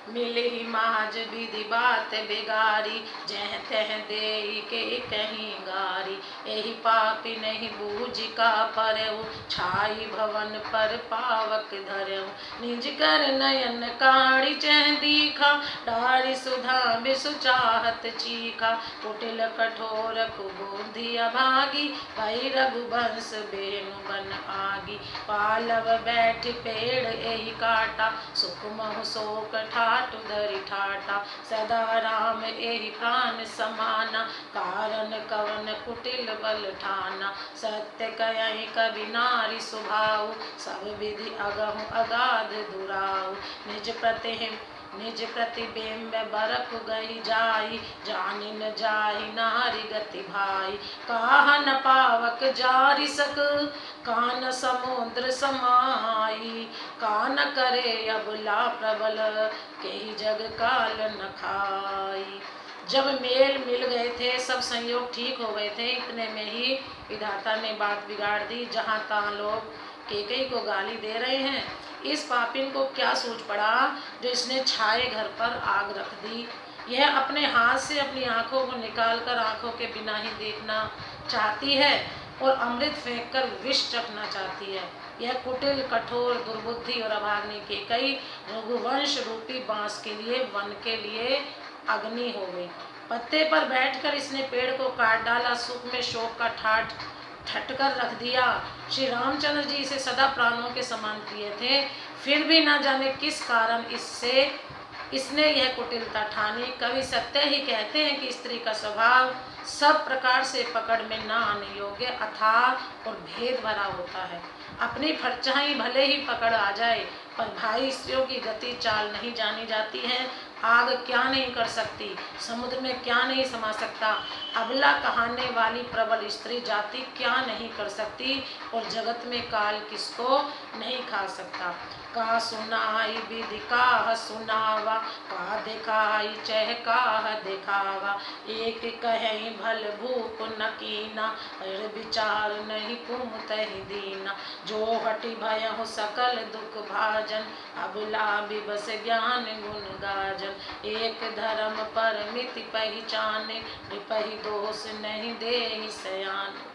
मिले ही माज विधि बात बिगारी, जह तह दे के कहीं गारी। एहि पापी नहीं बूझ का परऊ, छाई भवन पर पावक धरऊ। निज कर नयन काढ़ी चह दीखा, डारी सुधा बिसु चाहत चीखा। कुटिल कठोर कुबुद्धि अभागी, भई रघुवंश बेनु बन आगी। पालव बैठ पेड़ एहि काटा, सुख महु शोक ठाट धरि ठाटा। सदा राम एहि प्राण समाना, कारण कवन कुटिल बल ठाना। सत्य कहि कवि नारी स्वभाव, सब विधि अगहु अगाध दुराऊ। निज प्रतिबिंब बरप गई जाई, जानि न जाहि नारी गति भाई। काहा न पावक जारि सक, कान समुद्र समाई। कान करे अबला प्रबल, केहि जग काल न खाई। जब मेल मिल गए थे, सब संयोग ठीक हो गए थे, इतने में ही विधाता ने बात बिगाड़ दी। जहाँ तहाँ लोग केकई को गाली दे रहे हैं। इस पापिन को क्या सूझ पड़ा जो इसने छाए घर पर आग रख दी। यह अपने हाथ से अपनी आंखों को निकालकर आंखों के बिना ही देखना चाहती है और अमृत फेंककर विष चखना चाहती है। यह कुटिल कठोर दुर्बुद्धि और अभाग्नि केकई रघुवंश रूपी बांस के लिए वन के लिए अग्नि हो गई। पत्ते पर बैठकर इसने पेड़ को काट डाला, सुख में शोक का ठाठ ठटकर रख दिया। श्री रामचंद्र जी इसे सदा प्राणों के समान प्रिय थे, फिर भी न जाने किस कारण इसने यह कुटिलता ठानी। कवि सत्य ही कहते हैं कि स्त्री का स्वभाव सब प्रकार से पकड़ में न आने योग्य अथाह और भेद भरा होता है। अपनी परछाई भले ही पकड़ आ जाए, पर भाई स्त्रियों की गति चाल नहीं जानी जाती है। आग क्या नहीं कर सकती, समुद्र में क्या नहीं समा सकता, अबला कहाने वाली प्रबल स्त्री जाति क्या नहीं कर सकती, और जगत में काल किसको नहीं खा सकता। का सुनाई विधि काह सुनावा, का दिखाई चह काह दिखावा। एक कहीं भल भूप न कीना, पर विचार नहीं कुमतहि दीना। जो हटि भयहु सकल दुख भाजन, अबला बिबस ज्ञान गुण गाजन। एक धर्म परमिति पहिचाने, नृपहि दोष नहीं देहि सयाने।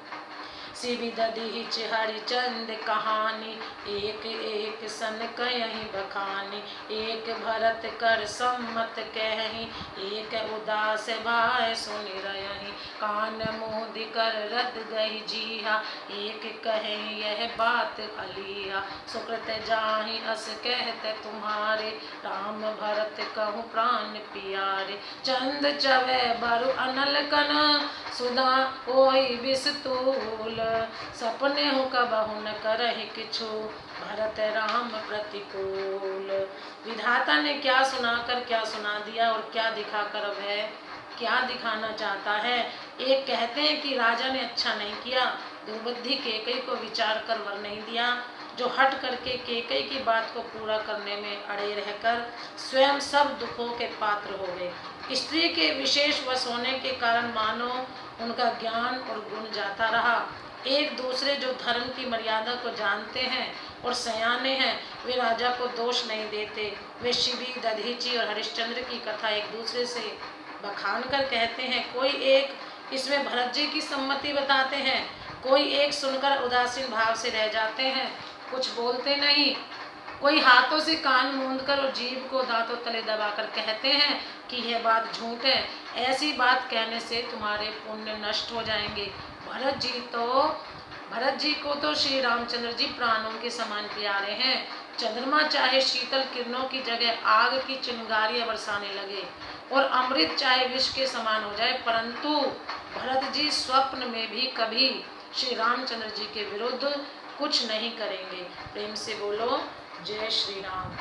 शिवि दधिच हरिचंद कहानी, एक एक सन कयहि बखानी। एक भरत कर सम्मत कहहि, एक उदास भाय सुनि रयहि। कान मोदि कर रद गहि जीहा, एक कहें यह बात अलीहा। सुकृत जाहि अस कहते तुम्हारे, राम भरत कहूँ प्राण पियारे। चंद चवै बरु अनल कन, सुधा ओहि विषतूल। सपने हो कबहु न करहि किछु, भरत राम प्रतिकूल। विधाता ने क्या सुनाकर क्या सुना दिया और क्या दिखाकर अब है क्या दिखाना चाहता है। एक कहते हैं कि राजा ने अच्छा नहीं किया, दुर्बुद्धि केकई को विचार कर वर नहीं दिया, जो हट करके केकई की बात को पूरा करने में अड़े रहकर स्वयं सब दुखों के पात्र हो गए। स्त्री के विशेष वश होने के कारण मानो उनका ज्ञान और गुण जाता रहा। एक दूसरे जो धर्म की मर्यादा को जानते हैं और सयाने हैं, वे राजा को दोष नहीं देते। वे शिवी दधीची और हरिश्चंद्र की कथा एक दूसरे से बखान कर कहते हैं। कोई एक इसमें भरत जी की सम्मति बताते हैं, कोई एक सुनकर उदासीन भाव से रह जाते हैं, कुछ बोलते नहीं। कोई हाथों से कान मूंदकर और जीभ को दांतों तले दबाकर कहते हैं कि यह बात झूठ है, ऐसी बात कहने से तुम्हारे पुण्य नष्ट हो जाएंगे। भरत जी को तो श्री रामचंद्र जी प्राणों के समान प्यारे हैं। चंद्रमा चाहे शीतल किरणों की जगह आग की चिंगारियां बरसाने लगे और अमृत चाहे विष के समान हो जाए, परंतु भरत जी स्वप्न में भी कभी श्री रामचंद्र जी के विरुद्ध कुछ नहीं करेंगे। प्रेम से बोलो जय श्री राम।